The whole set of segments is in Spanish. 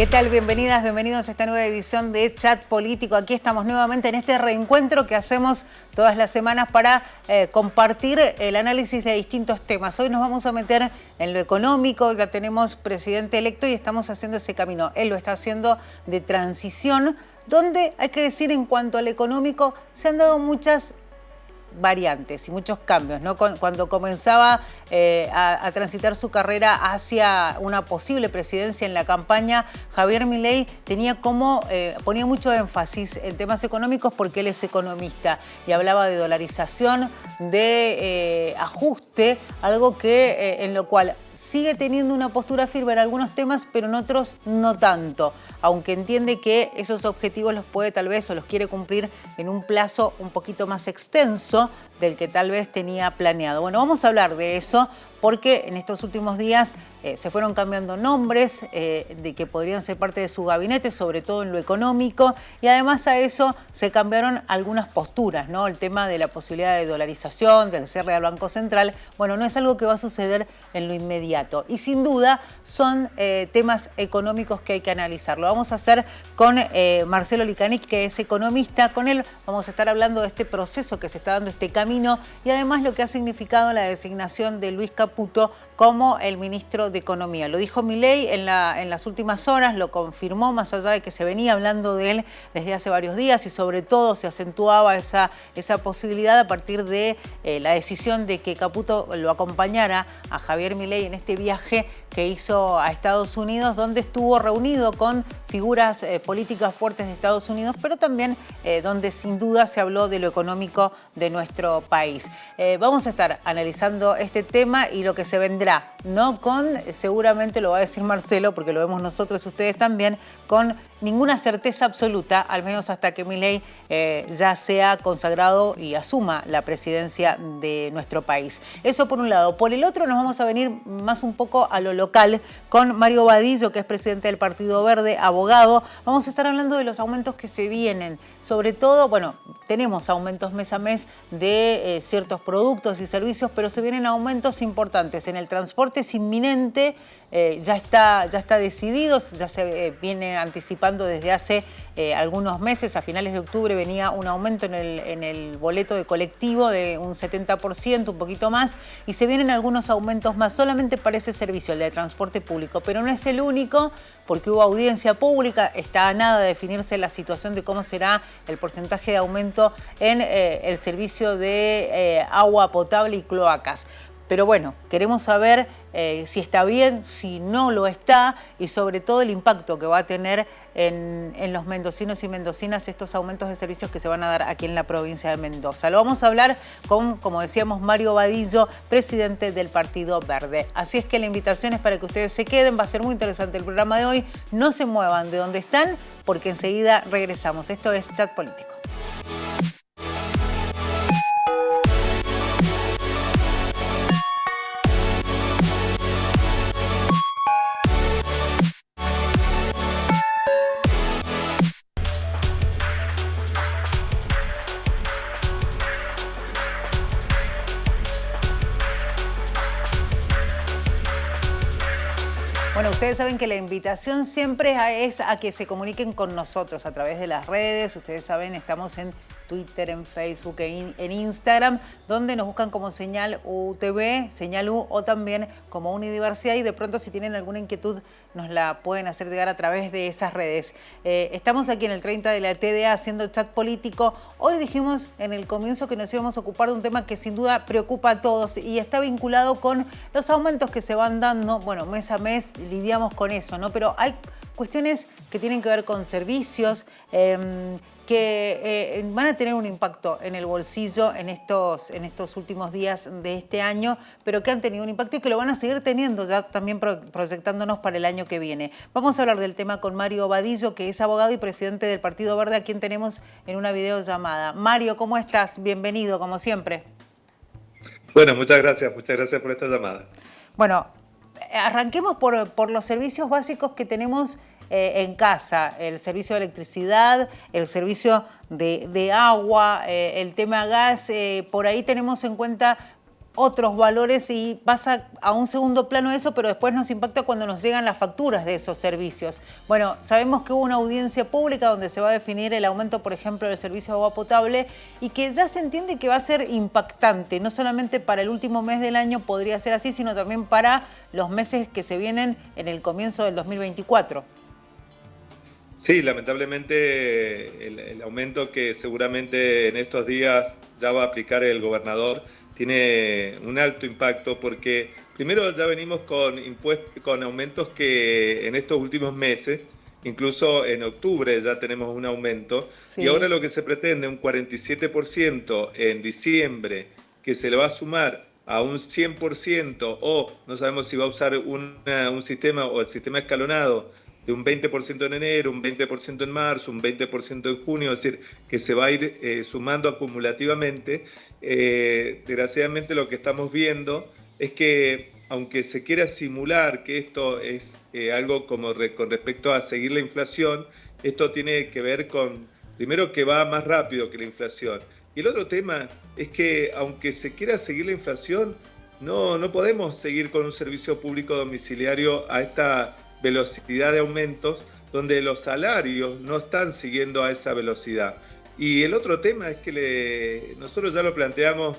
¿Qué tal? Bienvenidas, bienvenidos a esta nueva edición de Chat Político. Aquí estamos nuevamente en este reencuentro que hacemos todas las semanas para compartir el análisis de distintos temas. Hoy nos vamos a meter en lo económico, ya tenemos presidente electo y estamos haciendo ese camino. Él lo está haciendo de transición, donde hay que decir en cuanto al económico se han dado muchas variantes y muchos cambios, ¿no? Cuando comenzaba a transitar su carrera hacia una posible presidencia en la campaña, Javier Milei ponía mucho énfasis en temas económicos porque él es economista y hablaba de dolarización, de ajuste, algo en lo cual sigue teniendo una postura firme en algunos temas, pero en otros no tanto, aunque entiende que esos objetivos los puede tal vez o los quiere cumplir en un plazo un poquito más extenso del que tal vez tenía planeado. Bueno, vamos a hablar de eso porque en estos últimos días se fueron cambiando nombres de que podrían ser parte de su gabinete, sobre todo en lo económico, y además a eso se cambiaron algunas posturas, ¿no? El tema de la posibilidad de dolarización, del cierre del Banco Central, bueno, no es algo que va a suceder en lo inmediato. Y sin duda son temas económicos que hay que analizar. Lo vamos a hacer con Marcelo Licanic, que es economista. Con él vamos a estar hablando de este proceso que se está dando, este camino, y además lo que ha significado la designación de Luis Caputo como el ministro de Economía. Lo dijo Milei en las últimas horas, lo confirmó, más allá de que se venía hablando de él desde hace varios días y sobre todo se acentuaba esa posibilidad a partir de la decisión de que Caputo lo acompañara a Javier Milei en este viaje que hizo a Estados Unidos, donde estuvo reunido con figuras políticas fuertes de Estados Unidos, pero también donde sin duda se habló de lo económico de nuestro país. Vamos a estar analizando este tema y lo que se vendrá, ¿no? Seguramente lo va a decir Marcelo, porque lo vemos nosotros, ustedes también, con ninguna certeza absoluta, al menos hasta que Milei ya sea consagrado y asuma la presidencia de nuestro país. Eso por un lado. Por el otro nos vamos a venir más un poco a lo local con Mario Vadillo, que es presidente del Partido Verde, abogado. Vamos a estar hablando de los aumentos que se vienen. Sobre todo, bueno, tenemos aumentos mes a mes de ciertos productos y servicios, pero se vienen aumentos importantes. En el transporte es inminente, ya está decidido, ya se viene anticipando desde hace algunos meses. A finales de octubre venía un aumento en el boleto de colectivo de un 70%, un poquito más, y se vienen algunos aumentos más solamente para ese servicio, el de transporte público. Pero no es el único, porque hubo audiencia pública, está a nada de definirse la situación de cómo será el porcentaje de aumento en el servicio de agua potable y cloacas. Pero bueno, queremos saber si está bien, si no lo está y sobre todo el impacto que va a tener en los mendocinos y mendocinas estos aumentos de servicios que se van a dar aquí en la provincia de Mendoza. Lo vamos a hablar con, como decíamos, Mario Vadillo, presidente del Partido Verde. Así es que la invitación es para que ustedes se queden, va a ser muy interesante el programa de hoy. No se muevan de donde están porque enseguida regresamos. Esto es Chat Político. Bueno, ustedes saben que la invitación siempre es a que se comuniquen con nosotros a través de las redes. Ustedes saben, estamos en Twitter, en Facebook, en Instagram, donde nos buscan como Señal UTV, Señal U o también como Unidiversidad, y de pronto si tienen alguna inquietud nos la pueden hacer llegar a través de esas redes. Estamos aquí en el 30 de la TDA haciendo Chat Político. Hoy dijimos en el comienzo que nos íbamos a ocupar de un tema que sin duda preocupa a todos y está vinculado con los aumentos que se van dando. Bueno, mes a mes lidiamos con eso, ¿no? Pero hay cuestiones que tienen que ver con servicios, que van a tener un impacto en el bolsillo en estos últimos días de este año, pero que han tenido un impacto y que lo van a seguir teniendo ya también proyectándonos para el año que viene. Vamos a hablar del tema con Mario Vadillo, que es abogado y presidente del Partido Verde, a quien tenemos en una videollamada. Mario, ¿cómo estás? Bienvenido, como siempre. Bueno, muchas gracias por esta llamada. Bueno, arranquemos por los servicios básicos que tenemos en casa, el servicio de electricidad, el servicio de agua, el tema gas. Por ahí tenemos en cuenta otros valores y pasa a un segundo plano eso, pero después nos impacta cuando nos llegan las facturas de esos servicios. Bueno, sabemos que hubo una audiencia pública donde se va a definir el aumento, por ejemplo, del servicio de agua potable y que ya se entiende que va a ser impactante, no solamente para el último mes del año podría ser así, sino también para los meses que se vienen en el comienzo del 2024. Sí, lamentablemente el aumento que seguramente en estos días ya va a aplicar el gobernador tiene un alto impacto porque primero ya venimos con aumentos que en estos últimos meses, incluso en octubre ya tenemos un aumento, Sí. y ahora lo que se pretende, un 47% en diciembre, que se le va a sumar a un 100% o no sabemos si va a usar un sistema o el sistema escalonado de un 20% en enero, un 20% en marzo, un 20% en junio, es decir, que se va a ir sumando acumulativamente. Desgraciadamente lo que estamos viendo es que aunque se quiera simular que esto es algo como con respecto a seguir la inflación, esto tiene que ver con, primero, que va más rápido que la inflación. Y el otro tema es que aunque se quiera seguir la inflación, no podemos seguir con un servicio público domiciliario a esta velocidad de aumentos, donde los salarios no están siguiendo a esa velocidad. Y el otro tema es que nosotros ya lo planteamos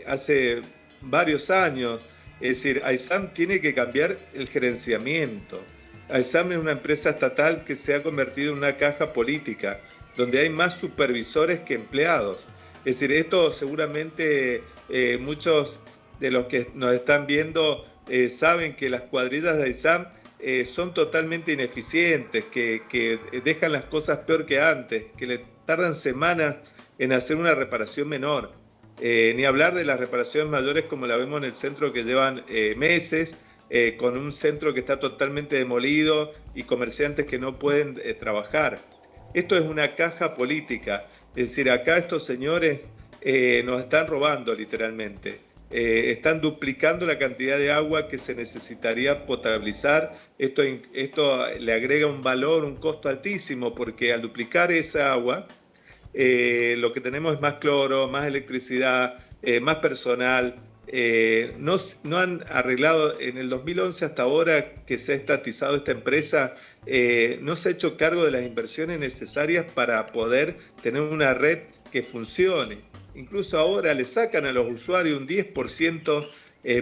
hace varios años, es decir, AISAM tiene que cambiar el gerenciamiento. AISAM es una empresa estatal que se ha convertido en una caja política, donde hay más supervisores que empleados. Es decir, esto seguramente muchos de los que nos están viendo saben que las cuadrillas de AISAM son totalmente ineficientes, que dejan las cosas peor que antes, que le tardan semanas en hacer una reparación menor. Ni hablar de las reparaciones mayores como la vemos en el centro, que llevan meses, con un centro que está totalmente demolido y comerciantes que no pueden trabajar. Esto es una caja política, es decir, acá estos señores nos están robando literalmente. Están duplicando la cantidad de agua que se necesitaría potabilizar. Esto le agrega un valor, un costo altísimo, porque al duplicar esa agua, lo que tenemos es más cloro, más electricidad, más personal. No han arreglado, en el 2011 hasta ahora que se ha estatizado esta empresa, no se ha hecho cargo de las inversiones necesarias para poder tener una red que funcione. Incluso ahora le sacan a los usuarios un 10%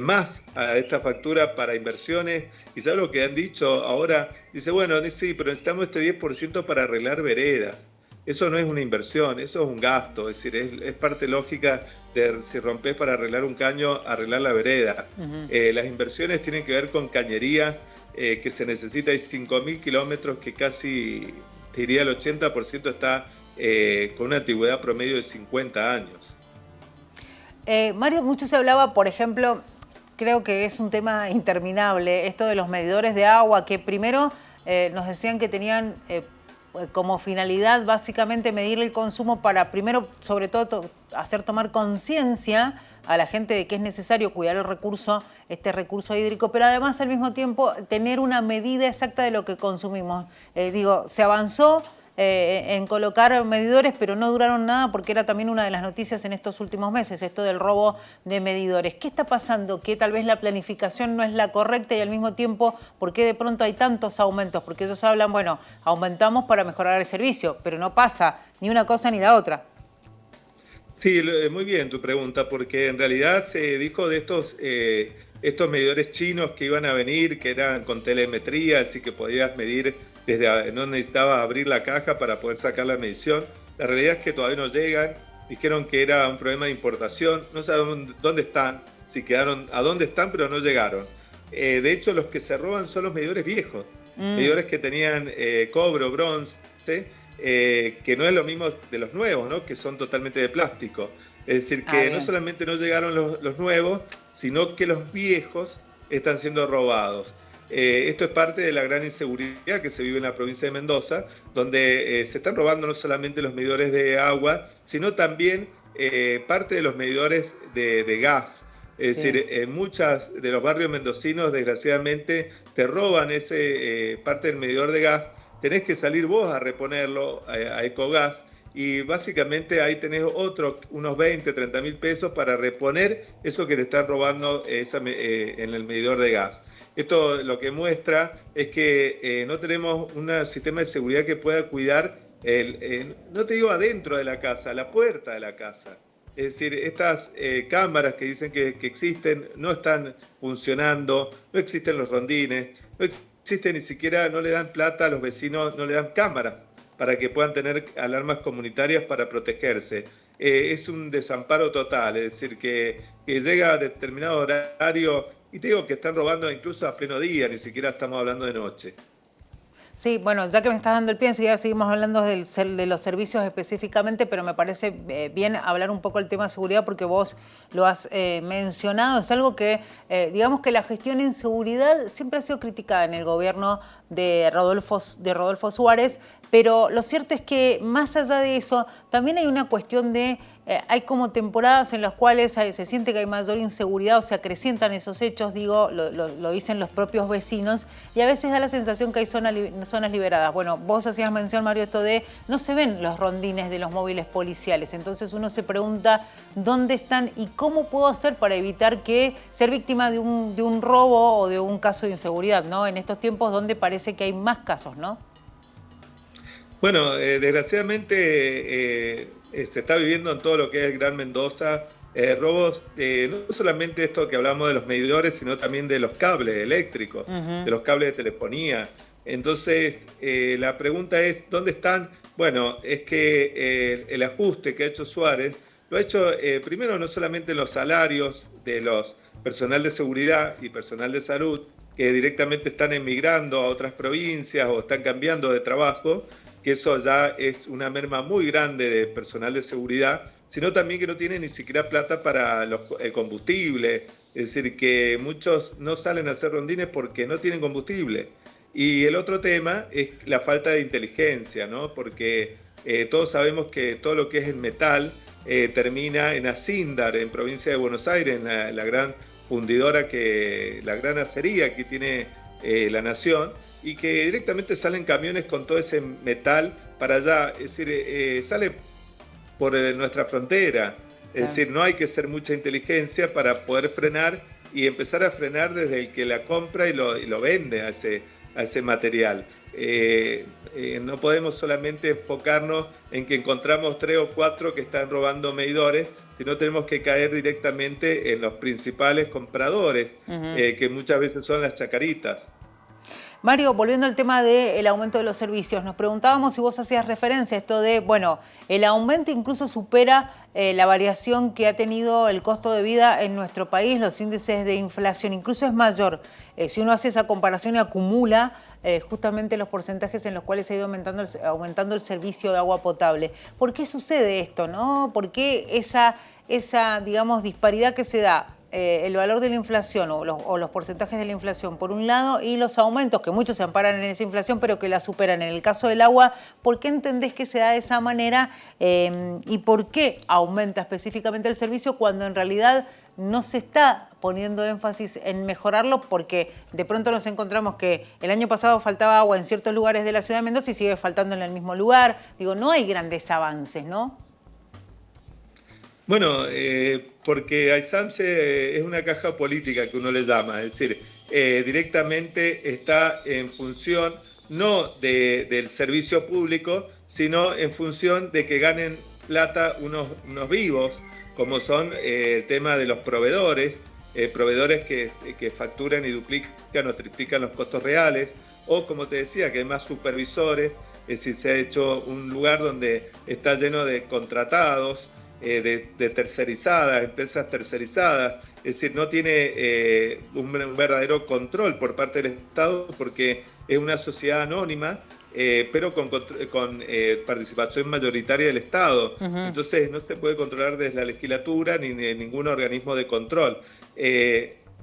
más a esta factura para inversiones. Y ¿sabes lo que han dicho? Ahora dice, bueno, sí, pero necesitamos este 10% para arreglar veredas. Eso no es una inversión, eso es un gasto. Es decir, es parte lógica de si rompes para arreglar un caño, arreglar la vereda. Las inversiones tienen que ver con cañería, que se necesita. Hay 5.000 kilómetros que casi, te diría, el 80% está con una antigüedad promedio de 50 años. Mario, mucho se hablaba, por ejemplo, creo que es un tema interminable, esto de los medidores de agua, que primero nos decían que tenían como finalidad básicamente medir el consumo para, primero, sobre todo, hacer tomar conciencia a la gente de que es necesario cuidar el recurso, este recurso hídrico, pero además al mismo tiempo tener una medida exacta de lo que consumimos. Se avanzó en colocar medidores, pero no duraron nada porque era también una de las noticias en estos últimos meses, esto del robo de medidores. ¿Qué está pasando? Que tal vez la planificación no es la correcta y al mismo tiempo, ¿por qué de pronto hay tantos aumentos? Porque ellos hablan, bueno, aumentamos para mejorar el servicio, pero no pasa ni una cosa ni la otra. Sí, muy bien tu pregunta, porque en realidad se dijo de estos medidores chinos que iban a venir, que eran con telemetría, así que podías medir no necesitabas abrir la caja para poder sacar la medición. La realidad es que todavía no llegan. Dijeron que era un problema de importación. No sabemos dónde están, si quedaron, a dónde están, pero no llegaron. De hecho, los que se roban son los medidores viejos. Medidores que tenían cobre o bronce, que no es lo mismo de los nuevos, ¿no? Que son totalmente de plástico. Es decir, que no solamente no llegaron los nuevos, sino que los viejos están siendo robados. Esto es parte de la gran inseguridad que se vive en la provincia de Mendoza, donde se están robando no solamente los medidores de agua, sino también parte de los medidores de gas. Es decir, en muchos de los barrios mendocinos, desgraciadamente, te roban parte del medidor de gas, tenés que salir vos a reponerlo a Ecogas, y básicamente ahí tenés unos 20, 30 mil pesos para reponer eso que te están robando en el medidor de gas. Esto lo que muestra es que no tenemos un sistema de seguridad que pueda cuidar, no te digo adentro de la casa, la puerta de la casa. Es decir, estas cámaras que dicen que existen no están funcionando, no existen los rondines, no existen ni siquiera, no le dan plata a los vecinos, no le dan cámaras para que puedan tener alarmas comunitarias para protegerse. Es un desamparo total, es decir, que llega a determinado horario y te digo que están robando incluso a pleno día, ni siquiera estamos hablando de noche. Sí, bueno, ya que me estás dando el pie, enseguida seguimos hablando de los servicios específicamente, pero me parece bien hablar un poco del tema de seguridad porque vos lo has mencionado. Es algo que, digamos que la gestión en seguridad siempre ha sido criticada en el gobierno de Rodolfo Suárez, pero lo cierto es que más allá de eso, también hay una cuestión de... hay como temporadas en las cuales se siente que hay mayor inseguridad o se acrecientan esos hechos, digo, lo dicen los propios vecinos, y a veces da la sensación que hay zonas liberadas. Bueno, vos hacías mención, Mario, esto de no se ven los rondines de los móviles policiales, entonces uno se pregunta dónde están y cómo puedo hacer para evitar que ser víctima de un robo o de un caso de inseguridad, ¿no? En estos tiempos donde parece que hay más casos, ¿no? Bueno, desgraciadamente se está viviendo en todo lo que es el Gran Mendoza robos, no solamente esto que hablamos de los medidores, sino también de los cables eléctricos, de los cables de telefonía. Entonces, la pregunta es, ¿dónde están? Bueno, es que el ajuste que ha hecho Suárez lo ha hecho primero no solamente en los salarios de los personal de seguridad y personal de salud, que directamente están emigrando a otras provincias o están cambiando de trabajo, que eso ya es una merma muy grande de personal de seguridad, sino también que no tienen ni siquiera plata para el combustible. Es decir, que muchos no salen a hacer rondines porque no tienen combustible. Y el otro tema es la falta de inteligencia, ¿no? Porque todos sabemos que todo lo que es el metal termina en Acíndar, en provincia de Buenos Aires, en la gran fundidora, la gran acería que tiene la nación, y que directamente salen camiones con todo ese metal para allá, es decir, sale por nuestra frontera, es decir, no hay que ser mucha inteligencia para poder frenar y empezar a frenar desde el que la compra y lo vende a ese material. No podemos solamente enfocarnos en que encontramos 3 o 4 que están robando medidores, sino tenemos que caer directamente en los principales compradores, que muchas veces son las chacaritas. Mario, volviendo al tema del aumento de los servicios, nos preguntábamos si vos hacías referencia a esto de, bueno, el aumento incluso supera la variación que ha tenido el costo de vida en nuestro país, los índices de inflación, incluso es mayor. Si uno hace esa comparación y acumula justamente los porcentajes en los cuales se ha ido aumentando el servicio de agua potable. ¿Por qué sucede esto, no? ¿Por qué esa digamos, disparidad que se da? El valor de la inflación o los porcentajes de la inflación por un lado y los aumentos que muchos se amparan en esa inflación pero que la superan. En el caso del agua, ¿por qué entendés que se da de esa manera y por qué aumenta específicamente el servicio cuando en realidad no se está poniendo énfasis en mejorarlo? Porque de pronto nos encontramos que el año pasado faltaba agua en ciertos lugares de la ciudad de Mendoza y sigue faltando en el mismo lugar. Digo, no hay grandes avances, ¿no? Bueno, porque AISAMSE es una caja política que uno le llama, es decir, directamente está en función no del servicio público, sino en función de que ganen plata unos vivos, como son el tema de los proveedores que facturan y duplican o triplican los costos reales, o como te decía, que hay más supervisores, es decir, se ha hecho un lugar donde está lleno de contratados, de tercerizadas, empresas tercerizadas, es decir, no tiene un verdadero control por parte del Estado porque es una sociedad anónima, pero con participación mayoritaria del Estado. Entonces no se puede controlar desde la legislatura ni de ningún organismo de control.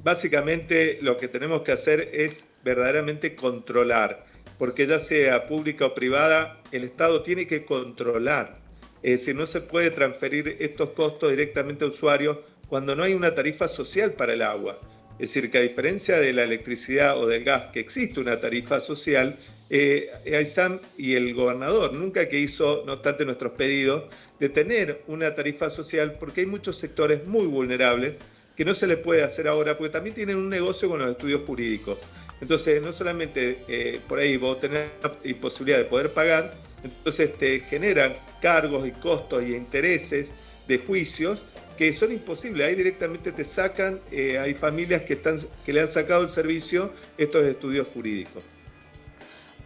Básicamente lo que tenemos que hacer es verdaderamente controlar, porque ya sea pública o privada, el Estado tiene que controlar. Es decir, no se puede transferir estos costos directamente a usuarios cuando no hay una tarifa social para el agua. Es decir, que a diferencia de la electricidad o del gas, que existe una tarifa social, AISAM y el gobernador nunca que hizo, no obstante nuestros pedidos, de tener una tarifa social, porque hay muchos sectores muy vulnerables que no se les puede hacer ahora, porque también tienen un negocio con los estudios jurídicos. Entonces, no solamente por ahí vos tenés la posibilidad de poder pagar, entonces te generan cargos y costos y intereses de juicios que son imposibles. Ahí directamente te sacan, hay familias que le han sacado el servicio estos estudios jurídicos.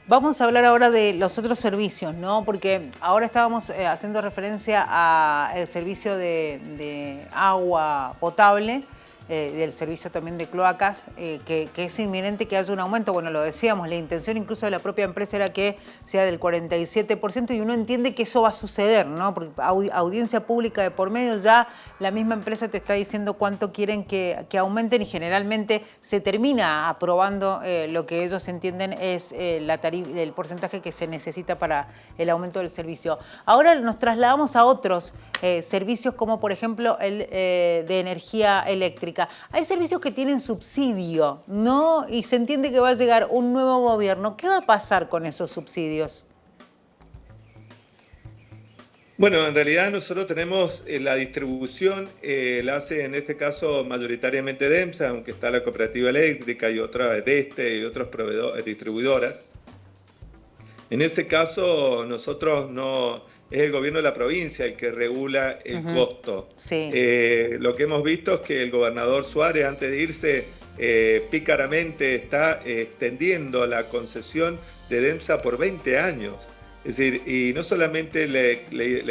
Vamos a hablar ahora de los otros servicios, ¿no? Porque ahora estábamos haciendo referencia al servicio de agua potable, del servicio también de cloacas, que es inminente que haya un aumento. Bueno, lo decíamos, la intención incluso de la propia empresa era que sea del 47% y uno entiende que eso va a suceder, ¿no? Porque audiencia pública de por medio, ya la misma empresa te está diciendo cuánto quieren que aumenten y generalmente se termina aprobando lo que ellos entienden es el porcentaje que se necesita para el aumento del servicio. Ahora nos trasladamos a otros servicios como por ejemplo el de energía eléctrica. Hay servicios que tienen subsidio, ¿no? Y se entiende que va a llegar un nuevo gobierno. ¿Qué va a pasar con esos subsidios? Bueno, en realidad nosotros tenemos la distribución, la hace en este caso mayoritariamente DEMSA, aunque está la cooperativa eléctrica y otra DESTE y otros proveedores, distribuidoras. En ese caso nosotros no... Es el gobierno de la provincia el que regula el costo. Sí. Lo que hemos visto es que el gobernador Suárez, antes de irse, pícaramente está extendiendo la concesión de DEMSA por 20 años. Es decir, y no solamente le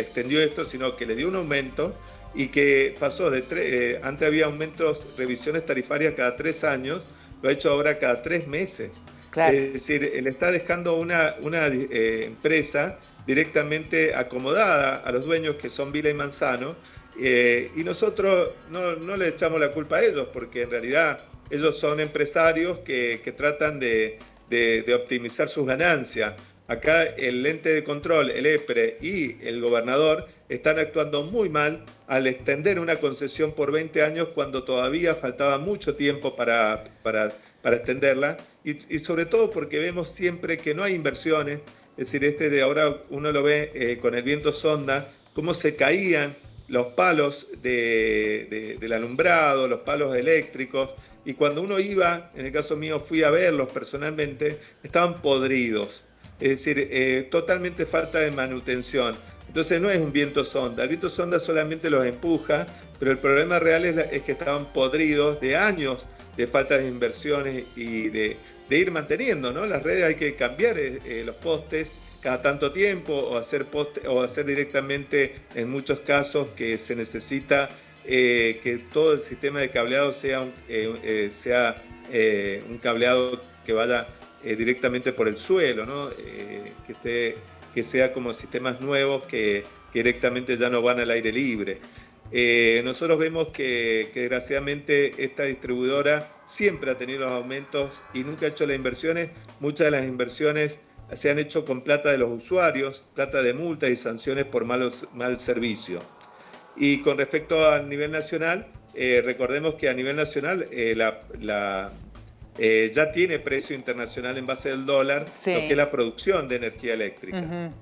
extendió esto, sino que le dio un aumento y que pasó de antes había aumentos, revisiones tarifarias cada 3 años, lo ha hecho ahora cada 3 meses. Claro. Es decir, le está dejando una empresa directamente acomodada a los dueños que son Vila y Manzano, y nosotros no le echamos la culpa a ellos, porque en realidad ellos son empresarios que tratan de optimizar sus ganancias. Acá el ente de control, el EPRE y el gobernador están actuando muy mal al extender una concesión por 20 años cuando todavía faltaba mucho tiempo para extenderla, y sobre todo porque vemos siempre que no hay inversiones. Es decir, de ahora uno lo ve con el viento sonda, cómo se caían los palos del alumbrado, los palos eléctricos, y cuando uno iba, en el caso mío fui a verlos personalmente, estaban podridos. Es decir, totalmente falta de manutención. Entonces no es un viento sonda, el viento sonda solamente los empuja, pero el problema real es que estaban podridos de años de falta de inversiones y de ir manteniendo, ¿no? Las redes hay que cambiar los postes cada tanto tiempo o hacer directamente, en muchos casos que se necesita que todo el sistema de cableado sea un cableado que vaya directamente por el suelo, ¿no? Que sea como sistemas nuevos que directamente ya no van al aire libre. Nosotros vemos que desgraciadamente esta distribuidora siempre ha tenido los aumentos y nunca ha hecho las inversiones. Muchas de las inversiones se han hecho con plata de los usuarios, plata de multas y sanciones por mal servicio. Y con respecto a nivel nacional, recordemos que a nivel nacional ya tiene precio internacional en base del dólar, sí, lo que es la producción de energía eléctrica.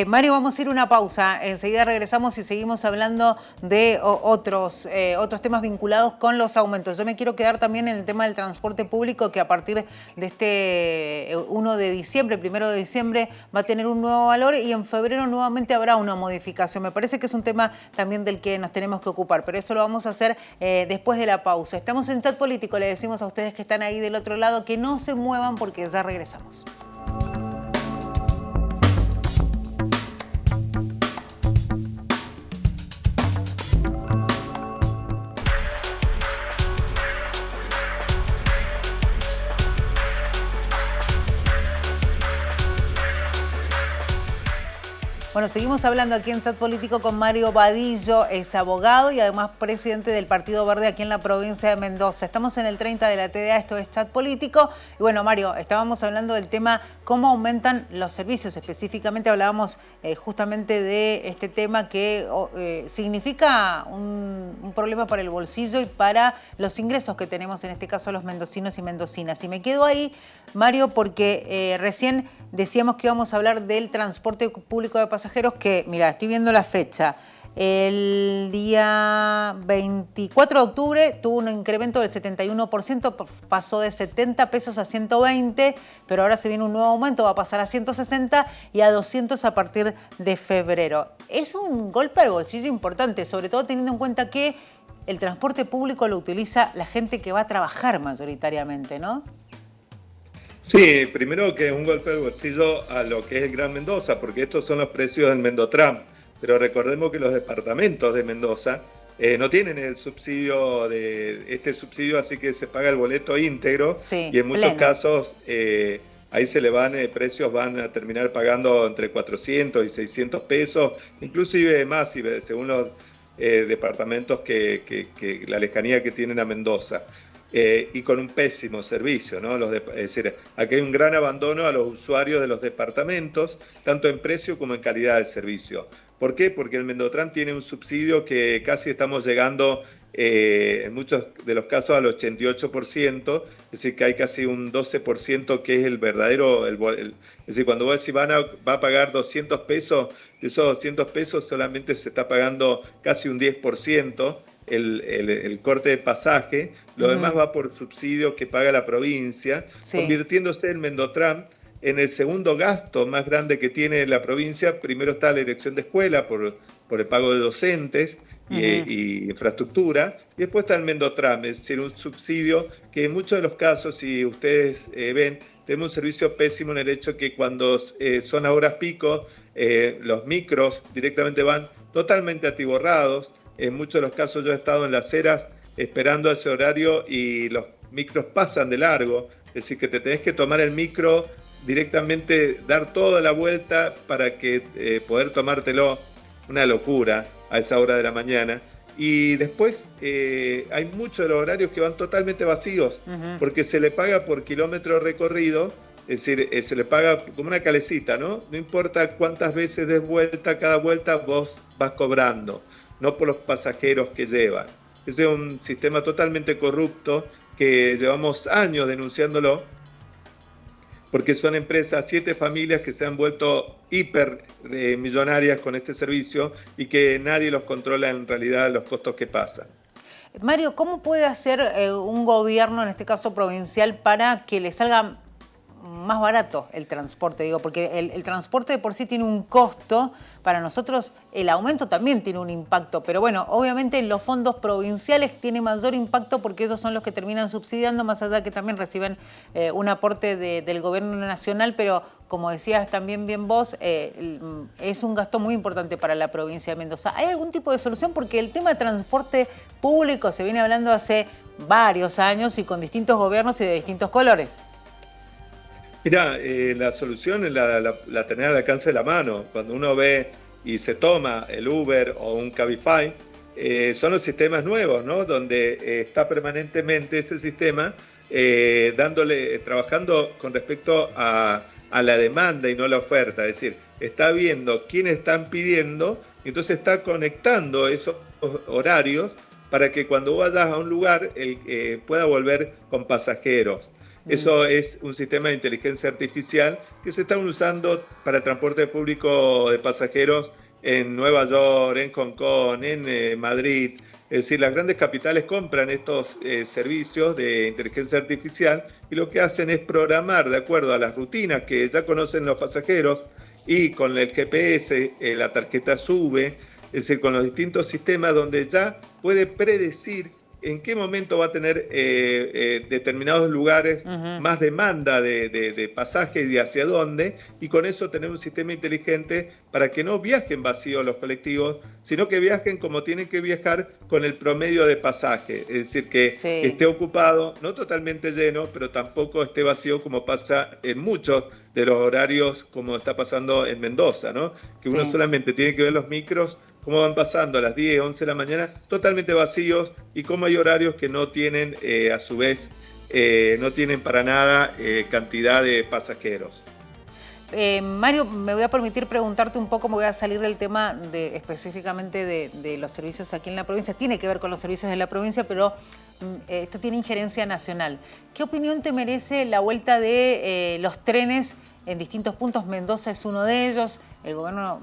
Mario, vamos a ir a una pausa. Enseguida regresamos y seguimos hablando de otros temas vinculados con los aumentos. Yo me quiero quedar también en el tema del transporte público, que a partir de este 1 de diciembre, 1 de diciembre, va a tener un nuevo valor y en febrero nuevamente habrá una modificación. Me parece que es un tema también del que nos tenemos que ocupar, pero eso lo vamos a hacer después de la pausa. Estamos en Chat Político, le decimos a ustedes que están ahí del otro lado que no se muevan porque ya regresamos. Bueno, seguimos hablando aquí en Chat Político con Mario Vadillo, es abogado y además presidente del Partido Verde aquí en la provincia de Mendoza. Estamos en el 30 de la TDA, esto es Chat Político. Y bueno, Mario, estábamos hablando del tema cómo aumentan los servicios. Específicamente hablábamos justamente de este tema que significa un problema para el bolsillo y para los ingresos que tenemos, en este caso los mendocinos y mendocinas. Y me quedo ahí, Mario, porque recién decíamos que íbamos a hablar del transporte público de pasajeros que, mira, estoy viendo la fecha. El día 24 de octubre tuvo un incremento del 71%, pasó de 70 pesos a 120, pero ahora se viene un nuevo aumento, va a pasar a 160 y a 200 a partir de febrero. Es un golpe al bolsillo importante, sobre todo teniendo en cuenta que el transporte público lo utiliza la gente que va a trabajar mayoritariamente, ¿no? Sí, primero que es un golpe al bolsillo a lo que es el Gran Mendoza, porque estos son los precios del Mendotram. Pero recordemos que los departamentos de Mendoza no tienen el subsidio este subsidio, así que se paga el boleto íntegro. Sí, y en muchos casos ahí se le van, precios van a terminar pagando entre 400 y 600 pesos, inclusive más según los departamentos que la lejanía que tienen a Mendoza. Y con un pésimo servicio, ¿no? Es decir, aquí hay un gran abandono a los usuarios de los departamentos, tanto en precio como en calidad del servicio. ¿Por qué? Porque el Mendotram tiene un subsidio que casi estamos llegando, en muchos de los casos, al 88%, es decir, que hay casi un 12% que es el verdadero, es decir, cuando vos decís va a pagar 200 pesos, de esos 200 pesos solamente se está pagando casi un 10%, el corte de pasaje, lo demás va por subsidio que paga la provincia, convirtiéndose el Mendotram en el segundo gasto más grande que tiene la provincia. Primero está la dirección de escuela por el pago de docentes y infraestructura, y después está el Mendotram, es decir, un subsidio que en muchos de los casos, si ustedes ven, tenemos un servicio pésimo en el hecho que cuando son a horas pico, los micros directamente van totalmente atiborrados. En muchos de los casos yo he estado en las aceras esperando ese horario y los micros pasan de largo, es decir, que te tenés que tomar el micro directamente, dar toda la vuelta para que poder tomártelo, una locura a esa hora de la mañana. Y después hay muchos de los horarios que van totalmente vacíos, porque se le paga por kilómetro recorrido, es decir, se le paga como una calecita, ¿no? No importa cuántas veces des vuelta, cada vuelta vos vas cobrando, no por los pasajeros que llevan. Ese es un sistema totalmente corrupto que llevamos años denunciándolo, porque son empresas, 7 familias que se han vuelto hiper millonarias con este servicio y que nadie los controla en realidad los costos que pasan. Mario, ¿cómo puede hacer un gobierno, en este caso provincial, para que le salga más barato el transporte? Digo, porque el transporte de por sí tiene un costo, para nosotros el aumento también tiene un impacto, pero bueno, obviamente los fondos provinciales tienen mayor impacto porque ellos son los que terminan subsidiando, más allá que también reciben un aporte del gobierno nacional, pero como decías también bien vos, es un gasto muy importante para la provincia de Mendoza. ¿Hay algún tipo de solución? Porque el tema de transporte público se viene hablando hace varios años y con distintos gobiernos y de distintos colores. Mirá, la solución la tenés al alcance de la mano. Cuando uno ve y se toma el Uber o un Cabify, son los sistemas nuevos, ¿no? Donde está permanentemente ese sistema trabajando con respecto a la demanda y no a la oferta. Es decir, está viendo quiénes están pidiendo y entonces está conectando esos horarios para que cuando vayas a un lugar pueda volver con pasajeros. Eso es un sistema de inteligencia artificial que se está usando para el transporte público de pasajeros en Nueva York, en Hong Kong, en Madrid. Es decir, las grandes capitales compran estos servicios de inteligencia artificial y lo que hacen es programar de acuerdo a las rutinas que ya conocen los pasajeros y con el GPS, la tarjeta SUBE, es decir, con los distintos sistemas donde ya puede predecir en qué momento va a tener determinados lugares más demanda de pasaje y de hacia dónde, y con eso tener un sistema inteligente para que no viajen vacíos los colectivos, sino que viajen como tienen que viajar con el promedio de pasaje, es decir, que esté ocupado, no totalmente lleno, pero tampoco esté vacío como pasa en muchos de los horarios, como está pasando en Mendoza, ¿no? Que uno solamente tiene que ver los micros, cómo van pasando a las 10, 11 de la mañana, totalmente vacíos, y cómo hay horarios que no tienen, a su vez, no tienen para nada cantidad de pasajeros. Mario, me voy a permitir preguntarte un poco, me voy a salir del tema específicamente de los servicios aquí en la provincia. Tiene que ver con los servicios de la provincia, pero esto tiene injerencia nacional. ¿Qué opinión te merece la vuelta de los trenes en distintos puntos? Mendoza es uno de ellos. El gobierno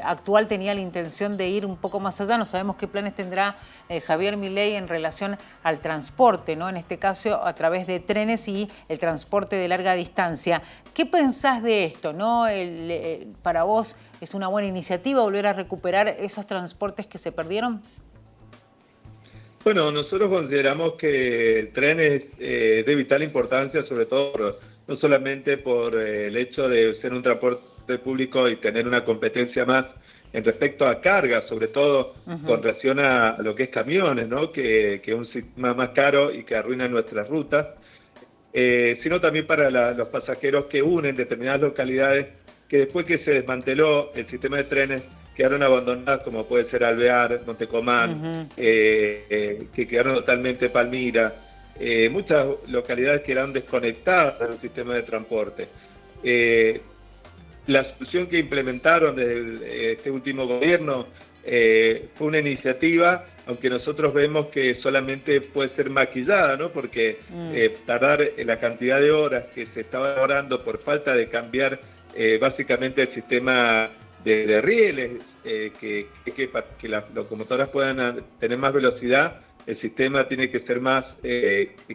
actual tenía la intención de ir un poco más allá. No sabemos qué planes tendrá Javier Milei en relación al transporte, ¿no? En este caso a través de trenes y el transporte de larga distancia. ¿Qué pensás de esto, ¿no? ¿Para vos es una buena iniciativa volver a recuperar esos transportes que se perdieron? Bueno, nosotros consideramos que el tren es de vital importancia, sobre todo no solamente por el hecho de ser un transporte público y tener una competencia más en respecto a carga, sobre todo con relación a lo que es camiones, ¿no? que es un sistema más caro y que arruina nuestras rutas, sino también para los pasajeros que unen determinadas localidades que después que se desmanteló el sistema de trenes quedaron abandonadas, como puede ser Alvear, Montecomán, que quedaron totalmente Palmira, muchas localidades que eran desconectadas del sistema de transporte. La solución que implementaron desde este último gobierno fue una iniciativa, aunque nosotros vemos que solamente puede ser maquillada, ¿no? Porque tardar la cantidad de horas que se estaba ahorrando por falta de cambiar básicamente el sistema de rieles, que las locomotoras puedan tener más velocidad, el sistema tiene que ser más,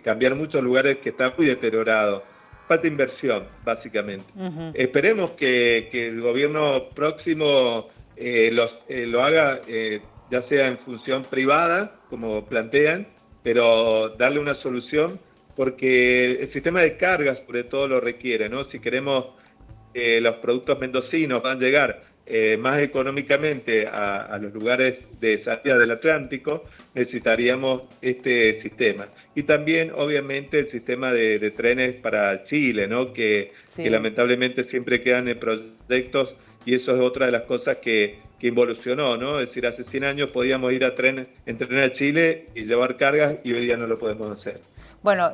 cambiar muchos lugares que están muy deteriorados. Falta inversión, básicamente. Esperemos que el gobierno próximo lo haga, ya sea en función privada, como plantean, pero darle una solución, porque el sistema de cargas sobre todo lo requiere, ¿no? Si queremos que los productos mendocinos van a llegar más económicamente a los lugares de salida del Atlántico, necesitaríamos este sistema. Y también, obviamente, el sistema de trenes para Chile, ¿no? Que lamentablemente siempre quedan en proyectos, y eso es otra de las cosas que involucionó, ¿no? Es decir, hace 100 años podíamos ir en tren a Chile y llevar cargas, y hoy día no lo podemos hacer. Bueno,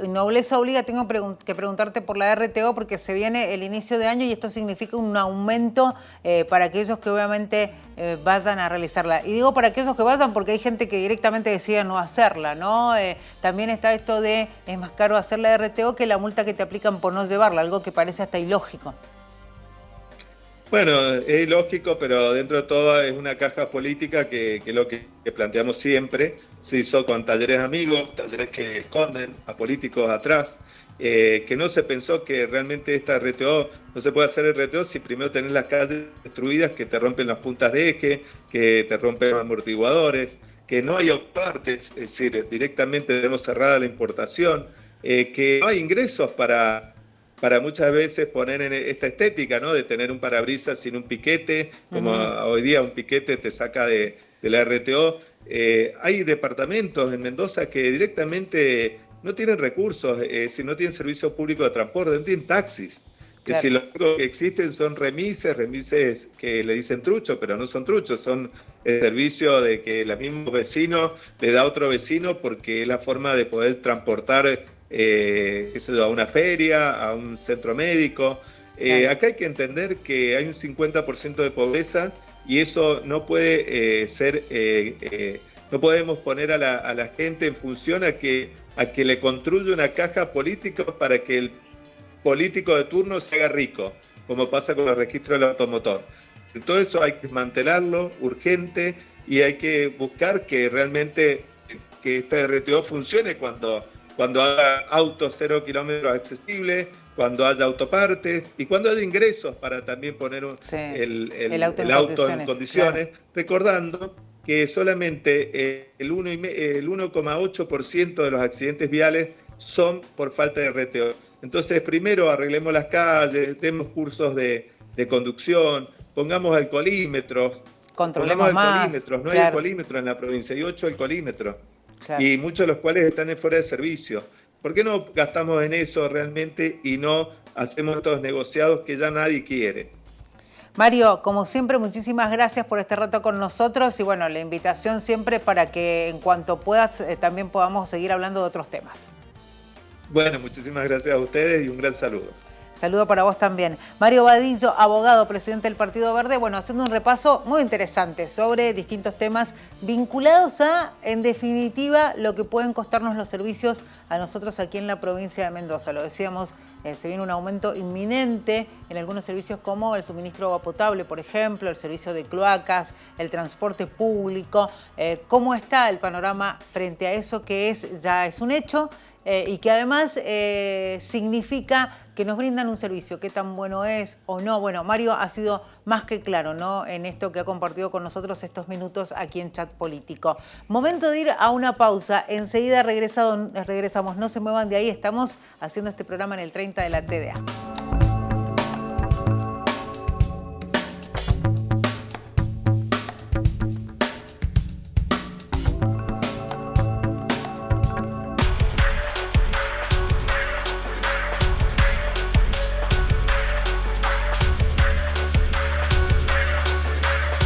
Nobleza Obliga, tengo que preguntarte por la RTO, porque se viene el inicio de año y esto significa un aumento para aquellos que obviamente vayan a realizarla. Y digo para aquellos que vayan porque hay gente que directamente decide no hacerla, ¿no? También está esto de es más caro hacer la RTO que la multa que te aplican por no llevarla, algo que parece hasta ilógico. Bueno, es ilógico, pero dentro de todo es una caja política que es lo que planteamos siempre. Se hizo con talleres amigos, talleres que esconden a políticos atrás, que no se pensó que realmente esta RTO, no se puede hacer RTO si primero tenés las calles destruidas, que te rompen las puntas de eje, que te rompen los amortiguadores, que no hay autopartes, es decir, directamente tenemos cerrada la importación, que no hay ingresos para muchas veces poner en esta estética, ¿no? De tener un parabrisas sin un piquete, como hoy día un piquete te saca de la RTO. Hay departamentos en Mendoza que directamente no tienen recursos, si no tienen servicio público de transporte, no tienen taxis. Claro. Es decir, lo único que existen son remises que le dicen truchos, pero no son truchos, son el servicio de que el mismo vecino le da a otro vecino porque es la forma de poder transportar a una feria, a un centro médico. Claro. Acá hay que entender que hay un 50% de pobreza y eso no puede ser, no podemos poner a la gente en función a que le construya una caja política para que el político de turno se haga rico, como pasa con los registros del automotor. Todo eso hay que desmantelarlo urgente y hay que buscar que realmente que esta RTO funcione cuando haya autos 0 kilómetros accesibles, cuando haya autopartes y cuando haya ingresos para también poner el auto en condiciones, claro. Recordando que solamente el 1,8% de los accidentes viales son por falta de RTO. Entonces, primero arreglemos las calles, demos cursos de conducción, pongamos alcoholímetros. Controlemos más. No hay alcoholímetros en la provincia, hay 8 alcoholímetros. Claro. Y muchos de los cuales están fuera de servicio. ¿Por qué no gastamos en eso realmente y no hacemos estos negociados que ya nadie quiere? Mario, como siempre, muchísimas gracias por este rato con nosotros y bueno, la invitación siempre para que en cuanto puedas también podamos seguir hablando de otros temas. Bueno, muchísimas gracias a ustedes y un gran saludo. Saludo para vos también. Mario Vadillo, abogado, presidente del Partido Verde, bueno, haciendo un repaso muy interesante sobre distintos temas vinculados a, en definitiva, lo que pueden costarnos los servicios a nosotros aquí en la provincia de Mendoza. Lo decíamos, se viene un aumento inminente en algunos servicios como el suministro de agua potable, por ejemplo, el servicio de cloacas, el transporte público. ¿Cómo está el panorama frente a eso que ya es un hecho y que además significa que nos brindan un servicio? ¿Qué tan bueno es o no? Bueno, Mario ha sido más que claro, ¿no?, en esto que ha compartido con nosotros estos minutos aquí en Chat Político. Momento de ir a una pausa. Enseguida regresamos. No se muevan de ahí. Estamos haciendo este programa en el 30 de la TDA.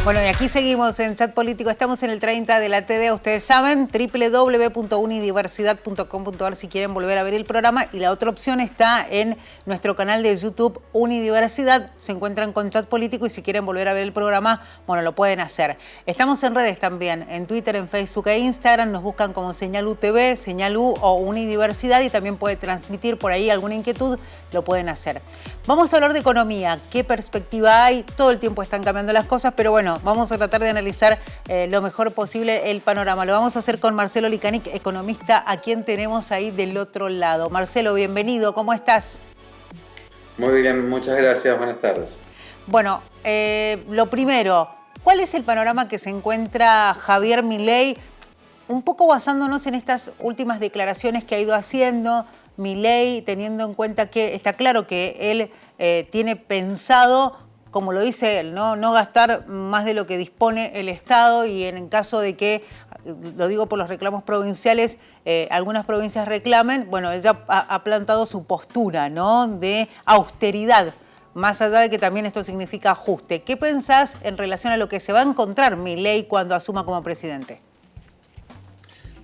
Bueno, y aquí seguimos en Chat Político, estamos en el 30 de la TDA, ustedes saben, www.unidiversidad.com.ar si quieren volver a ver el programa, y la otra opción está en nuestro canal de YouTube Unidiversidad, se encuentran con Chat Político y si quieren volver a ver el programa, bueno, lo pueden hacer. Estamos en redes también, en Twitter, en Facebook e Instagram, nos buscan como Señal UTV, Señal U o Unidiversidad y también puede transmitir por ahí alguna inquietud, lo pueden hacer. Vamos a hablar de economía, qué perspectiva hay, todo el tiempo están cambiando las cosas, pero bueno, vamos a tratar de analizar lo mejor posible el panorama. Lo vamos a hacer con Marcelo Licanic, economista, a quien tenemos ahí del otro lado. Marcelo, bienvenido, ¿cómo estás? Muy bien, muchas gracias, buenas tardes. Bueno, lo primero, ¿cuál es el panorama que se encuentra Javier Milei? Un poco basándonos en estas últimas declaraciones que ha ido haciendo Milei, teniendo en cuenta que está claro que él tiene pensado, como lo dice él, no gastar más de lo que dispone el Estado y en caso de que, lo digo por los reclamos provinciales, algunas provincias reclamen, bueno, él ya ha plantado su postura, ¿no?, de austeridad, más allá de que también esto significa ajuste. ¿Qué pensás en relación a lo que se va a encontrar Milei cuando asuma como presidente?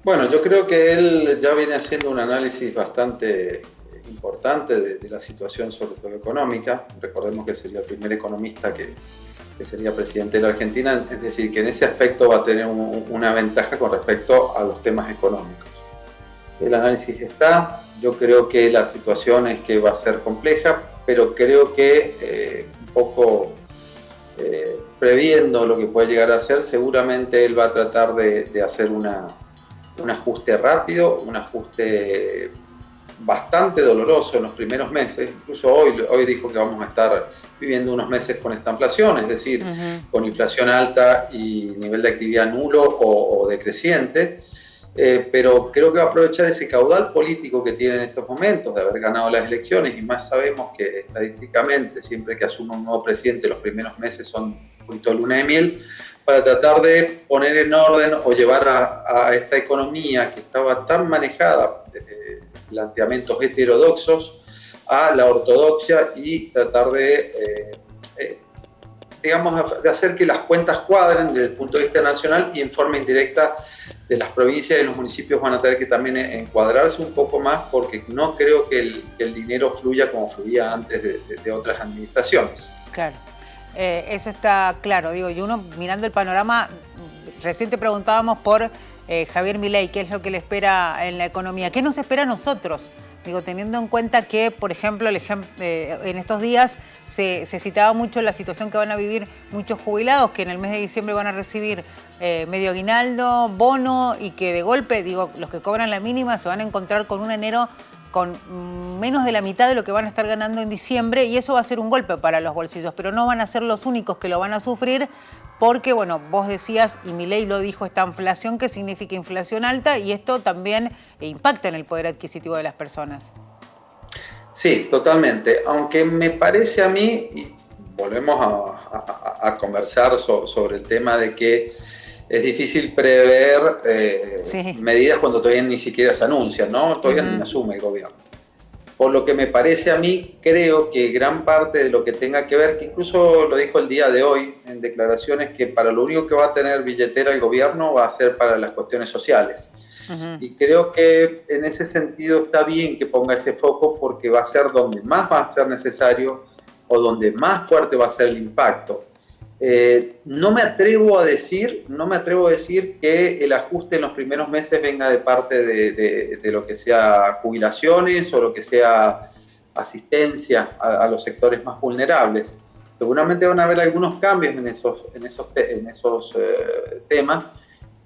Bueno, yo creo que él ya viene haciendo un análisis bastante importante de la situación, sobre todo económica. Recordemos que sería el primer economista que sería presidente de la Argentina, es decir, que en ese aspecto va a tener una ventaja con respecto a los temas económicos. El análisis está, yo creo que la situación es que va a ser compleja, pero creo que un poco previendo lo que puede llegar a ser, seguramente él va a tratar de hacer un ajuste rápido, un ajuste bastante doloroso en los primeros meses. Incluso hoy dijo que vamos a estar viviendo unos meses con esta inflación, es decir, con inflación alta y nivel de actividad nulo o decreciente, pero creo que va a aprovechar ese caudal político que tiene en estos momentos de haber ganado las elecciones, y más sabemos que estadísticamente siempre que asume un nuevo presidente los primeros meses son un poquito luna de miel, para tratar de poner en orden o llevar a esta economía que estaba tan manejada, planteamientos heterodoxos, a la ortodoxia y tratar de hacer que las cuentas cuadren desde el punto de vista nacional, y en forma indirecta de las provincias y los municipios van a tener que también encuadrarse un poco más, porque no creo que el dinero fluya como fluía antes de otras administraciones. Claro. Eso está claro, digo, y uno mirando el panorama, recién te preguntábamos por Javier Milei, qué es lo que le espera en la economía, qué nos espera a nosotros, digo, teniendo en cuenta que, por ejemplo, en estos días se citaba mucho la situación que van a vivir muchos jubilados, que en el mes de diciembre van a recibir medio aguinaldo, bono, y que de golpe, digo, los que cobran la mínima se van a encontrar con un enero con menos de la mitad de lo que van a estar ganando en diciembre, y eso va a ser un golpe para los bolsillos, pero no van a ser los únicos que lo van a sufrir, porque, bueno, vos decías, y Milei lo dijo, esta inflación que significa inflación alta, y esto también impacta en el poder adquisitivo de las personas. Sí, totalmente. Aunque me parece a mí, y volvemos a conversar sobre el tema de que es difícil prever medidas cuando todavía ni siquiera se anuncian, ¿no? Todavía ni asume el gobierno. Por lo que me parece a mí, creo que gran parte de lo que tenga que ver, que incluso lo dijo el día de hoy en declaraciones, que para lo único que va a tener billetera el gobierno va a ser para las cuestiones sociales. Y creo que en ese sentido está bien que ponga ese foco, porque va a ser donde más va a ser necesario o donde más fuerte va a ser el impacto. No me atrevo a decir que el ajuste en los primeros meses venga de parte de lo que sea jubilaciones o lo que sea asistencia a los sectores más vulnerables. Seguramente van a haber algunos cambios en esos temas,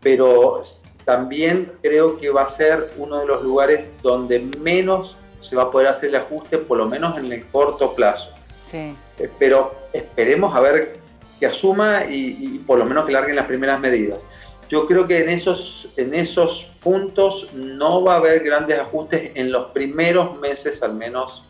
pero también creo que va a ser uno de los lugares donde menos se va a poder hacer el ajuste, por lo menos en el corto plazo. Sí. Pero esperemos a ver que asuma y por lo menos que larguen las primeras medidas. Yo creo que en esos puntos no va a haber grandes ajustes en los primeros meses, al menos,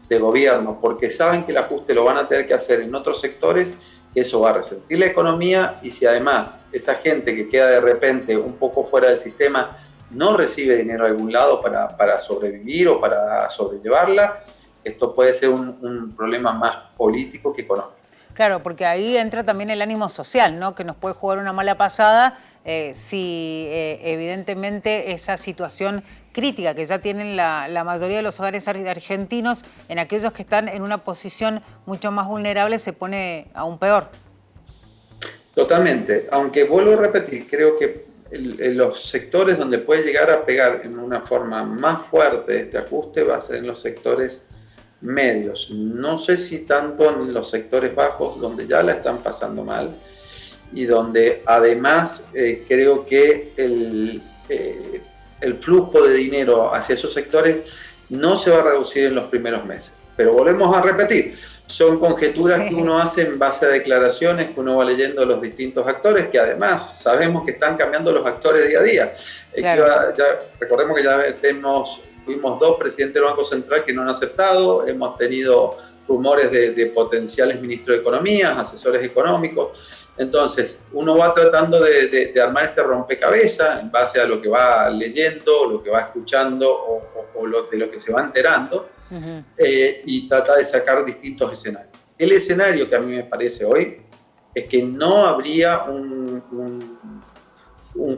de gobierno, porque saben que el ajuste lo van a tener que hacer en otros sectores, que eso va a resentir la economía, y si además esa gente que queda de repente un poco fuera del sistema no recibe dinero de algún lado para sobrevivir o para sobrellevarla, esto puede ser un problema más político que económico. Claro, porque ahí entra también el ánimo social, ¿no? Que nos puede jugar una mala pasada si evidentemente esa situación crítica que ya tienen la mayoría de los hogares argentinos, en aquellos que están en una posición mucho más vulnerable, se pone aún peor. Totalmente, aunque vuelvo a repetir, creo que los sectores donde puede llegar a pegar en una forma más fuerte este ajuste va a ser en los sectores medios. No sé si tanto en los sectores bajos, donde ya la están pasando mal y donde además creo que el flujo de dinero hacia esos sectores no se va a reducir en los primeros meses. Pero volvemos a repetir, son conjeturas que uno hace en base a declaraciones que uno va leyendo de los distintos actores, que además sabemos que están cambiando los actores día a día. Claro. Recordemos que ya tuvimos 2 presidentes del Banco Central que no han aceptado, hemos tenido rumores de potenciales ministros de Economía, asesores económicos. Entonces, uno va tratando de armar este rompecabezas en base a lo que va leyendo, lo que va escuchando o de lo que se va enterando, y trata de sacar distintos escenarios. El escenario que a mí me parece hoy es que no habría un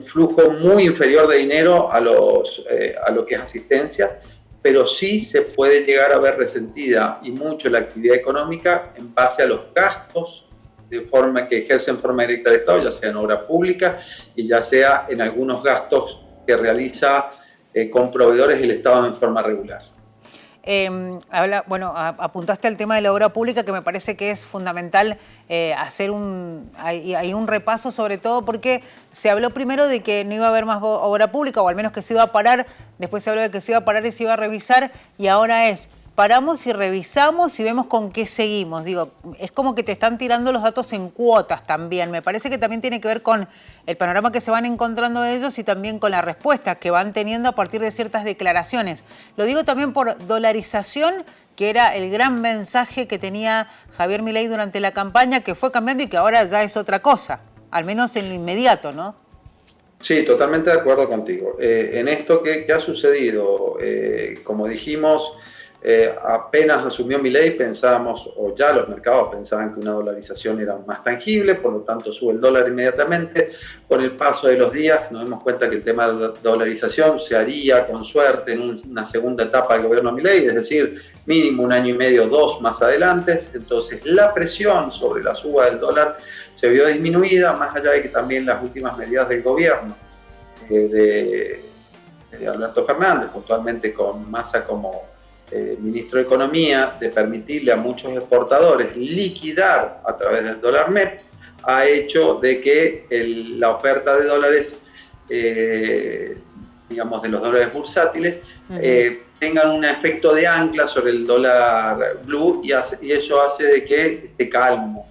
flujo muy inferior de dinero a lo que es asistencia, pero sí se puede llegar a ver resentida y mucho la actividad económica en base a los gastos de forma que ejercen forma directa el Estado, ya sea en obra pública y ya sea en algunos gastos que realiza con proveedores el Estado en forma regular. Apuntaste al tema de la obra pública, que me parece que es fundamental hacer un repaso, sobre todo porque se habló primero de que no iba a haber más obra pública, o al menos que se iba a parar, después se habló de que se iba a parar y se iba a revisar, y ahora paramos y revisamos y vemos con qué seguimos. Digo, es como que te están tirando los datos en cuotas también. Me parece que también tiene que ver con el panorama que se van encontrando ellos y también con la respuesta que van teniendo a partir de ciertas declaraciones. Lo digo también por dolarización, que era el gran mensaje que tenía Javier Milei durante la campaña, que fue cambiando y que ahora ya es otra cosa, al menos en lo inmediato, ¿no? Sí, totalmente de acuerdo contigo. En esto que ha sucedido, como dijimos, apenas asumió Milei pensábamos, o ya los mercados pensaban que una dolarización era más tangible, por lo tanto sube el dólar inmediatamente. Con el paso de los días nos dimos cuenta que el tema de la dolarización se haría con suerte en una segunda etapa del gobierno Milei, es decir, mínimo 1 año y medio, 2 más adelante. Entonces la presión sobre la suba del dólar se vio disminuida, más allá de que también las últimas medidas del gobierno de Alberto Fernández, puntualmente con Massa como ministro de Economía, de permitirle a muchos exportadores liquidar a través del dólar MEP, ha hecho de que la oferta de dólares, digamos de los dólares bursátiles, tengan un efecto de ancla sobre el dólar blue y eso hace de que esté calmo.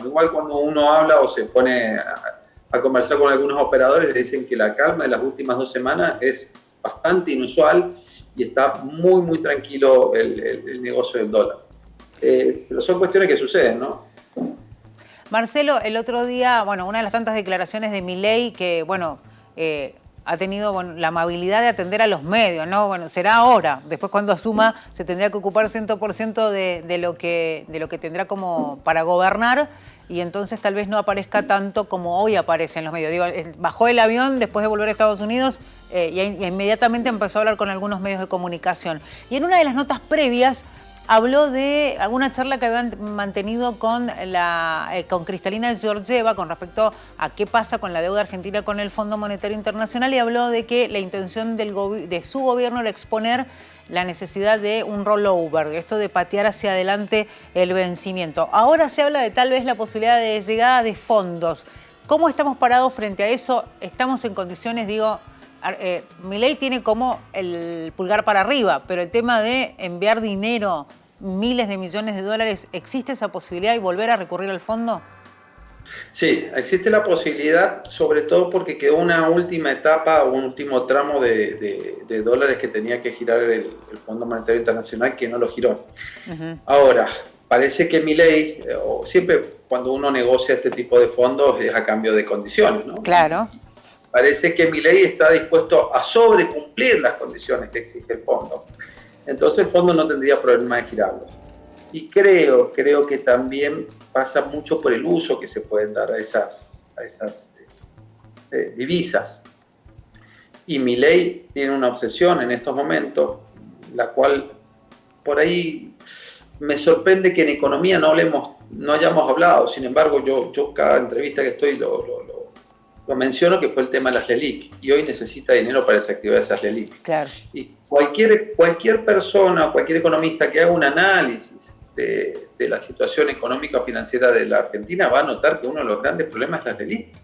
Igual cuando uno habla o se pone a conversar con algunos operadores, le dicen que la calma de las últimas 2 semanas es bastante inusual y está muy, muy tranquilo el negocio del dólar. Pero son cuestiones que suceden, ¿no? Marcelo, el otro día, bueno, una de las tantas declaraciones de Milei que, bueno, ha tenido la amabilidad de atender a los medios, ¿no? Bueno, será ahora. Después cuando asuma se tendrá que ocupar 100% de lo que tendrá como para gobernar y entonces tal vez no aparezca tanto como hoy aparece en los medios. Digo, bajó el avión después de volver a Estados Unidos y inmediatamente empezó a hablar con algunos medios de comunicación. Y en una de las notas previas habló de alguna charla que habían mantenido con Kristalina Georgieva con respecto a qué pasa con la deuda argentina con el Fondo Monetario Internacional y habló de que la intención de su gobierno era exponer la necesidad de un rollover, esto de patear hacia adelante el vencimiento. Ahora se habla de tal vez la posibilidad de llegada de fondos. ¿Cómo estamos parados frente a eso? ¿Estamos en condiciones, digo, Milei tiene como el pulgar para arriba, pero el tema de enviar dinero, miles de millones de dólares, ¿existe esa posibilidad y volver a recurrir al fondo? Sí, existe la posibilidad, sobre todo porque quedó una última etapa, un último tramo de dólares que tenía que girar el Fondo Monetario Internacional que no lo giró. Ahora, parece que Milei, siempre cuando uno negocia este tipo de fondos es a cambio de condiciones, ¿no? Claro. Parece que Milei está dispuesto a sobrecumplir las condiciones que exige el fondo. Entonces el fondo no tendría problema de girarlos. Y creo que también pasa mucho por el uso que se pueden dar a esas divisas. Y Milei tiene una obsesión en estos momentos, la cual por ahí me sorprende que en economía no hayamos hablado. Sin embargo, yo cada entrevista que estoy lo menciono, que fue el tema de las LELIQ, y hoy necesita dinero para desactivar esas LELIQ. Claro. Y cualquier persona, cualquier economista que haga un análisis de la situación económica o financiera de la Argentina va a notar que uno de los grandes problemas es las LELIQ.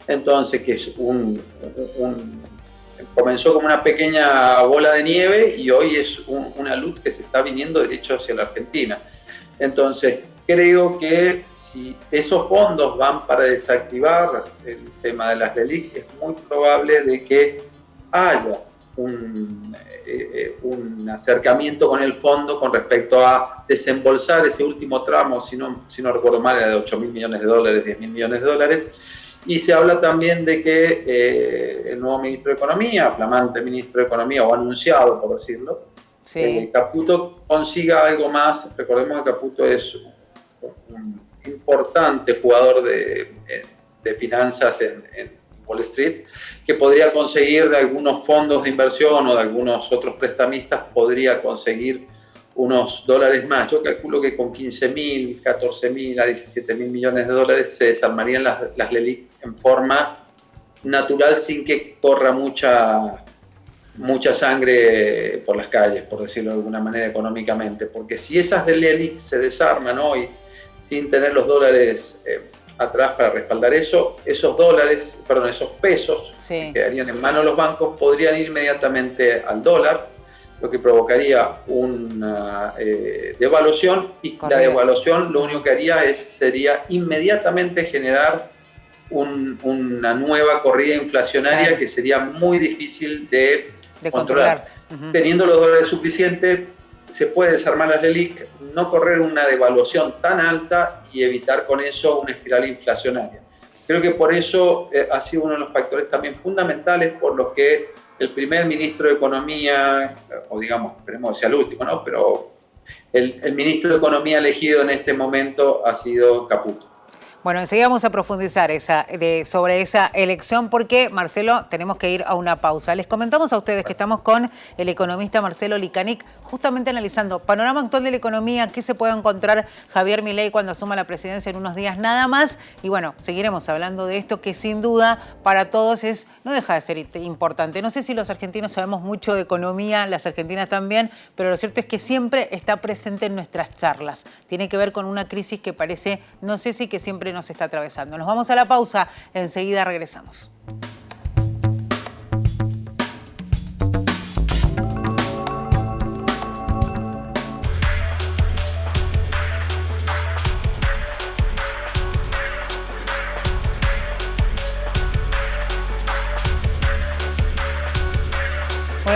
Entonces, que es comenzó como una pequeña bola de nieve y hoy es una luz que se está viniendo derecho hacia la Argentina. Entonces, creo que si esos fondos van para desactivar el tema de las LELIQ, es muy probable de que haya un acercamiento con el fondo con respecto a desembolsar ese último tramo, si no recuerdo mal, era de 8.000 millones de dólares, 10.000 millones de dólares. Y se habla también de que el nuevo ministro de Economía, flamante ministro de Economía, o anunciado, por decirlo, sí, Caputo consiga algo más. Recordemos que Caputo es un importante jugador de finanzas en Wall Street, que podría conseguir de algunos fondos de inversión o de algunos otros prestamistas, podría conseguir unos dólares más. Yo calculo que con 15.000, 14.000 a 17.000 millones de dólares se desarmarían las LELIQ en forma natural sin que corra mucha sangre por las calles, por decirlo de alguna manera económicamente. Porque si esas LELIQ se desarman hoy sin tener los dólares atrás para respaldar eso, esos pesos sí, que quedarían en manos de los bancos podrían ir inmediatamente al dólar, lo que provocaría una devaluación, y correcto. La devaluación lo único que haría sería inmediatamente generar una nueva corrida inflacionaria, claro, que sería muy difícil de controlar. Teniendo los dólares suficientes, se puede desarmar las LELIQ, no correr una devaluación tan alta y evitar con eso una espiral inflacionaria. Creo que por eso ha sido uno de los factores también fundamentales por los que el primer ministro de Economía, o digamos, esperemos que sea el último, ¿no? Pero el ministro de Economía elegido en este momento ha sido Caputo. Bueno, enseguida vamos a profundizar sobre esa elección porque, Marcelo, tenemos que ir a una pausa. Les comentamos a ustedes que estamos con el economista Marcelo Licanic, justamente analizando panorama actual de la economía, qué se puede encontrar Javier Milei cuando asuma la presidencia en unos días nada más. Y bueno, seguiremos hablando de esto que sin duda para todos no deja de ser importante. No sé si los argentinos sabemos mucho de economía, las argentinas también, pero lo cierto es que siempre está presente en nuestras charlas. Tiene que ver con una crisis que parece, no sé si que siempre nos está atravesando. Nos vamos a la pausa, enseguida regresamos.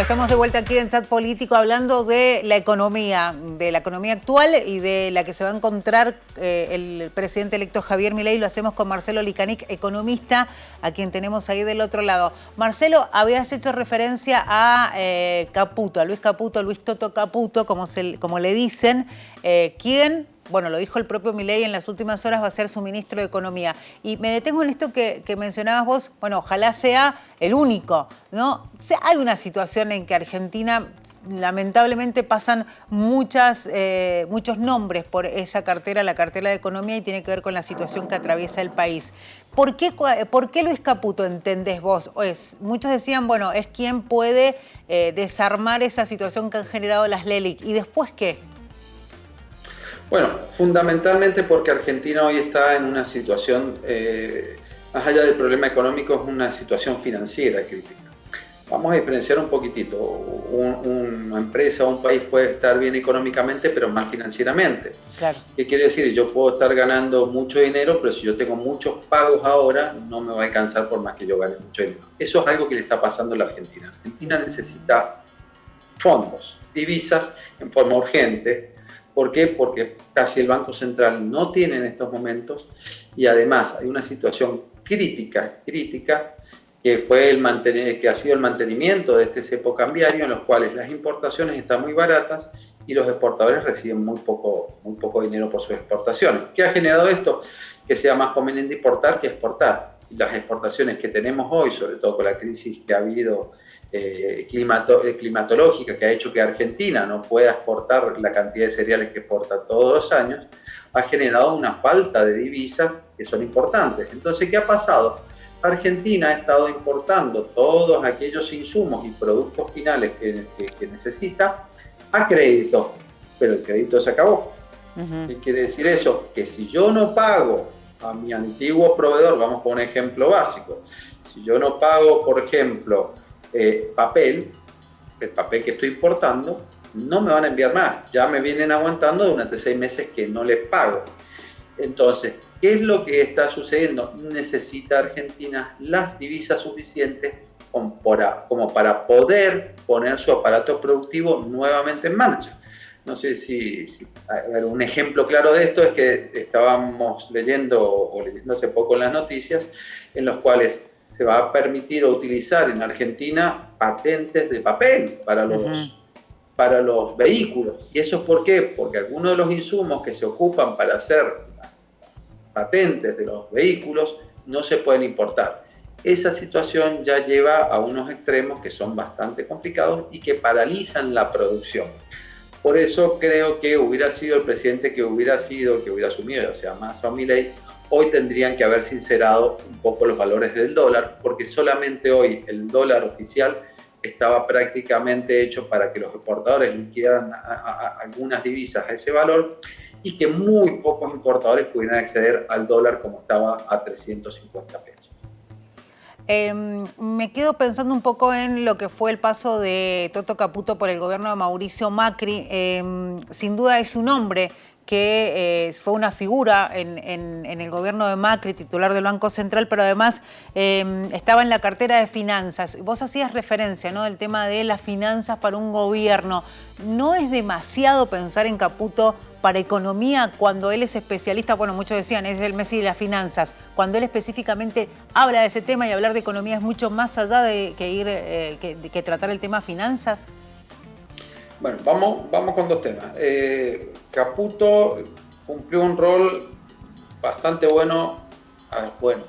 Estamos de vuelta aquí en Chat Político hablando de la economía actual y de la que se va a encontrar el presidente electo Javier Milei. Lo hacemos con Marcelo Licanic, economista, a quien tenemos ahí del otro lado. Marcelo, habías hecho referencia a Caputo, a Luis Caputo, Luis Toto Caputo, como le dicen, quien... Bueno, lo dijo el propio Milei en las últimas horas, va a ser su ministro de Economía. Y me detengo en esto que mencionabas vos, bueno, ojalá sea el único, ¿no? O sea, hay una situación en que Argentina, lamentablemente, pasan muchos nombres por esa cartera, la cartera de Economía, y tiene que ver con la situación que atraviesa el país. ¿Por qué Luis Caputo, entendés vos? Muchos decían, bueno, es quien puede desarmar esa situación que han generado las LELIC. ¿Y después qué? Bueno, fundamentalmente porque Argentina hoy está en una situación, más allá del problema económico, es una situación financiera crítica. Vamos a diferenciar un poquitito. Una empresa o un país puede estar bien económicamente, pero mal financieramente. Claro. ¿Qué quiere decir? Yo puedo estar ganando mucho dinero, pero si yo tengo muchos pagos ahora, no me va a alcanzar por más que yo gane mucho dinero. Eso es algo que le está pasando a la Argentina. Argentina necesita fondos, divisas en forma urgente. ¿Por qué? Porque casi el Banco Central no tiene en estos momentos, y además hay una situación crítica que ha sido el mantenimiento de este cepo cambiario, en los cuales las importaciones están muy baratas y los exportadores reciben muy poco dinero por sus exportaciones. ¿Qué ha generado esto? Que sea más conveniente importar que exportar. Y las exportaciones que tenemos hoy, sobre todo con la crisis que ha habido climatológica, que ha hecho que Argentina no pueda exportar la cantidad de cereales que exporta todos los años, ha generado una falta de divisas que son importantes. Entonces, ¿qué ha pasado? Argentina ha estado importando todos aquellos insumos y productos finales que necesita a crédito, pero el crédito se acabó. ¿Qué quiere decir eso? Que si yo no pago a mi antiguo proveedor, vamos con un ejemplo básico, si yo no pago, por ejemplo, el papel que estoy importando, no me van a enviar más. Ya me vienen aguantando durante 6 meses que no les pago. Entonces, ¿qué es lo que está sucediendo? Necesita Argentina las divisas suficientes como para poder poner su aparato productivo nuevamente en marcha. No sé si un ejemplo claro de esto es que estábamos leyendo hace poco en las noticias, en los cuales se va a permitir utilizar en Argentina patentes de papel para los vehículos. ¿Y eso es por qué? Porque algunos de los insumos que se ocupan para hacer las patentes de los vehículos no se pueden importar. Esa situación ya lleva a unos extremos que son bastante complicados y que paralizan la producción. Por eso creo que hubiera sido el presidente que hubiera asumido, ya sea Massa o Milei, hoy tendrían que haber sincerado un poco los valores del dólar, porque solamente hoy el dólar oficial estaba prácticamente hecho para que los exportadores liquidaran algunas divisas a ese valor y que muy pocos importadores pudieran acceder al dólar como estaba a 350 pesos. Me quedo pensando un poco en lo que fue el paso de Toto Caputo por el gobierno de Mauricio Macri. Sin duda es un hombre que fue una figura en el gobierno de Macri, titular del Banco Central, pero además estaba en la cartera de finanzas. Vos hacías referencia, ¿no?, del tema de las finanzas para un gobierno. ¿No es demasiado pensar en Caputo para economía cuando él es especialista? Bueno, muchos decían, es el Messi de las finanzas. Cuando él específicamente habla de ese tema, y hablar de economía es mucho más allá de que tratar el tema finanzas. Bueno, vamos con 2 temas. Caputo cumplió un rol bastante bueno,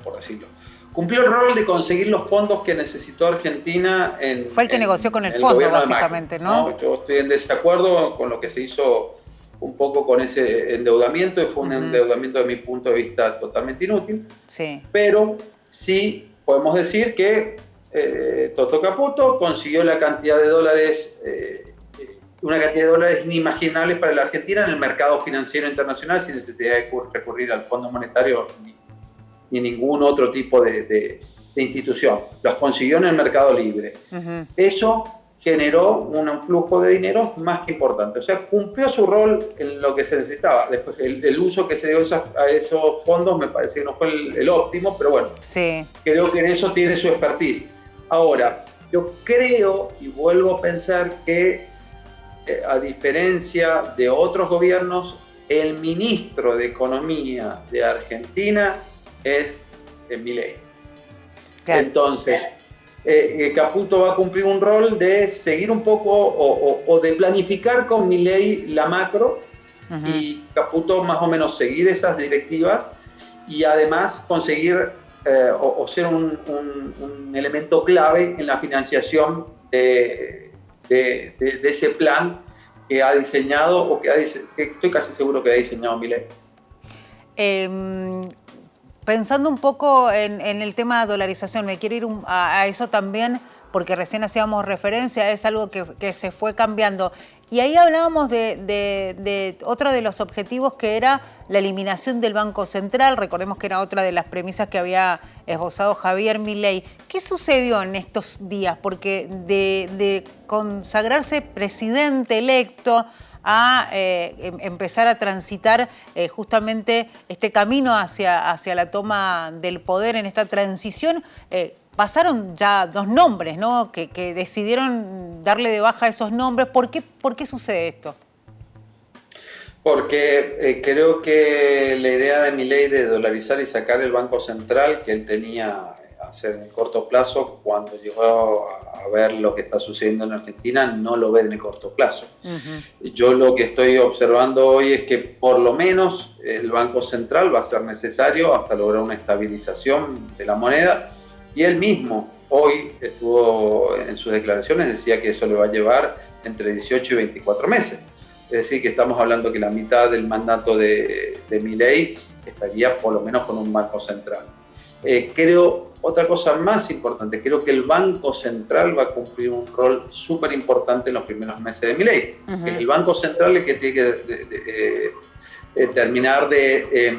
por decirlo. Cumplió el rol de conseguir los fondos que necesitó Argentina. Fue el que negoció con el fondo, básicamente, ¿no? Yo estoy en desacuerdo con lo que se hizo un poco con ese endeudamiento, y fue un endeudamiento, de mi punto de vista, totalmente inútil. Sí. Pero sí podemos decir que Toto Caputo consiguió una cantidad de dólares inimaginables para la Argentina en el mercado financiero internacional, sin necesidad de recurrir al Fondo Monetario ni ningún otro tipo de institución. Los consiguió en el mercado libre. Eso generó un flujo de dinero más que importante. O sea, cumplió su rol en lo que se necesitaba. Después, el uso que se dio a esos fondos me parece que no fue el óptimo, pero bueno, sí, creo que en eso tiene su expertise. Ahora, Yo creo y vuelvo a pensar que, a diferencia de otros gobiernos, el ministro de Economía de Argentina es Milei. Claro. Entonces, Caputo va a cumplir un rol de seguir un poco o de planificar con Milei la macro, y Caputo más o menos seguir esas directivas y además conseguir o ser un elemento clave en la financiación de ese plan que ha diseñado o que estoy casi seguro que ha diseñado Milei. Pensando un poco en el tema de dolarización, me quiero ir a eso también, porque recién hacíamos referencia, es algo que se fue cambiando. Y ahí hablábamos de otro de los objetivos, que era la eliminación del Banco Central. Recordemos que era otra de las premisas que había esbozado Javier Milei. ¿Qué sucedió en estos días? Porque de consagrarse presidente electo a empezar a transitar justamente este camino hacia la toma del poder en esta transición, pasaron ya 2 nombres, ¿no? Que decidieron darle de baja a esos nombres. ¿Por qué sucede esto? Porque creo que la idea de Milei de dolarizar y sacar el Banco Central, que él tenía hacer en el corto plazo, cuando llegó a ver lo que está sucediendo en Argentina, no lo ve en el corto plazo. Yo lo que estoy observando hoy es que por lo menos el Banco Central va a ser necesario hasta lograr una estabilización de la moneda, y él mismo hoy estuvo en sus declaraciones, decía que eso le va a llevar entre 18 y 24 meses. Es decir, que estamos hablando que la mitad del mandato de Milei estaría por lo menos con un Banco Central. Creo, otra cosa más importante, creo que el Banco Central va a cumplir un rol súper importante en los primeros meses de Milei. Es el Banco Central el que tiene que terminar de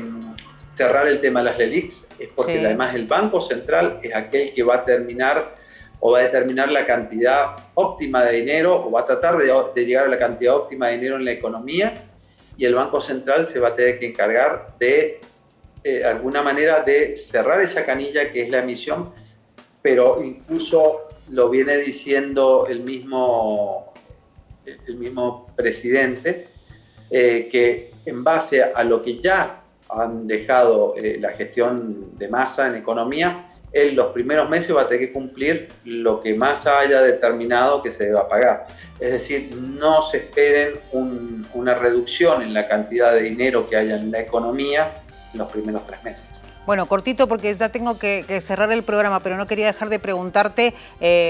cerrar el tema de las LELIQs, es porque además el Banco Central es aquel que va a terminar o va a determinar la cantidad óptima de dinero, o va a tratar de llegar a la cantidad óptima de dinero en la economía, y el Banco Central se va a tener que encargar de alguna manera de cerrar esa canilla que es la emisión, pero incluso lo viene diciendo el mismo presidente, que en base a lo que ya han dejado la gestión de Massa en economía, él los primeros meses va a tener que cumplir lo que Massa haya determinado que se deba pagar. Es decir, no se esperen una reducción en la cantidad de dinero que haya en la economía en los primeros 3 meses. Bueno, cortito porque ya tengo que cerrar el programa, pero no quería dejar de preguntarte,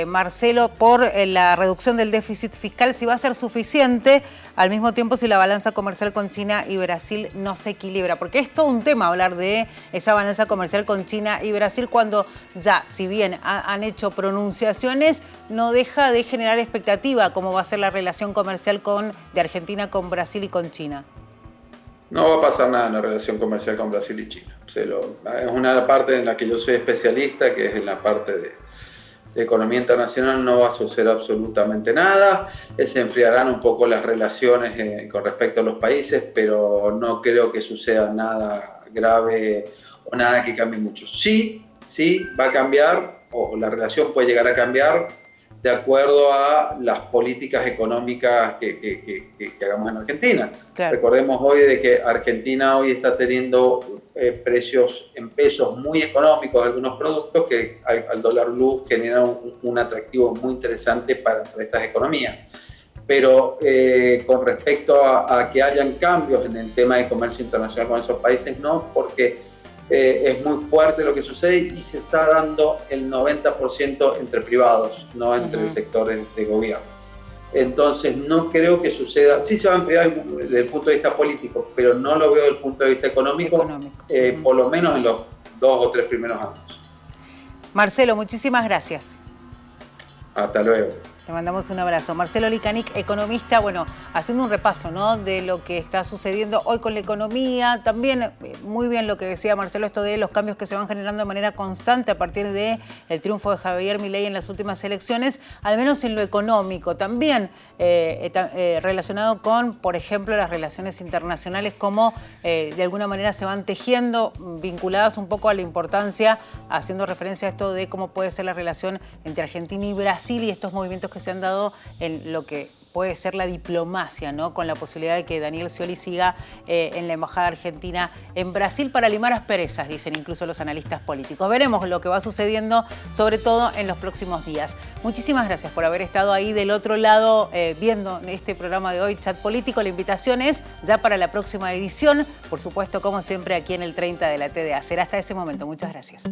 Marcelo, por la reducción del déficit fiscal, si va a ser suficiente, al mismo tiempo si la balanza comercial con China y Brasil no se equilibra, porque es todo un tema hablar de esa balanza comercial con China y Brasil cuando ya, si bien han hecho pronunciaciones, no deja de generar expectativa cómo va a ser la relación comercial de Argentina con Brasil y con China. No va a pasar nada en la relación comercial con Brasil y China. Es una parte en la que yo soy especialista, que es en la parte de economía internacional. No va a suceder absolutamente nada. Se enfriarán un poco las relaciones con respecto a los países, pero no creo que suceda nada grave o nada que cambie mucho. Sí, va a cambiar, o la relación puede llegar a cambiar de acuerdo a las políticas económicas que hagamos en Argentina. Claro. Recordemos hoy de que Argentina hoy está teniendo precios en pesos muy económicos de algunos productos que al dólar blue generan un atractivo muy interesante para estas economías. Pero con respecto a que hayan cambios en el tema de comercio internacional con esos países, no, porque es muy fuerte lo que sucede y se está dando el 90% entre privados, no entre sectores de gobierno. Entonces no creo que suceda, sí se va a enfriar desde el punto de vista político, pero no lo veo desde el punto de vista económico. Por lo menos en los 2 o 3 primeros años. Marcelo, muchísimas gracias. Hasta luego. Te mandamos un abrazo. Marcelo Licanic, economista, bueno, haciendo un repaso, ¿no?, de lo que está sucediendo hoy con la economía. También muy bien lo que decía Marcelo, esto de los cambios que se van generando de manera constante a partir del triunfo de Javier Milei en las últimas elecciones, al menos en lo económico. También relacionado con, por ejemplo, las relaciones internacionales, cómo de alguna manera se van tejiendo, vinculadas un poco a la importancia, haciendo referencia a esto de cómo puede ser la relación entre Argentina y Brasil y estos movimientos que se han dado en lo que puede ser la diplomacia, ¿no?, con la posibilidad de que Daniel Scioli siga en la Embajada Argentina en Brasil para limar asperezas, dicen incluso los analistas políticos. Veremos lo que va sucediendo, sobre todo en los próximos días. Muchísimas gracias por haber estado ahí del otro lado viendo este programa de hoy, Chat Político. La invitación es ya para la próxima edición, por supuesto, como siempre, aquí en el 30 de la TDA. Será hasta ese momento. Muchas gracias.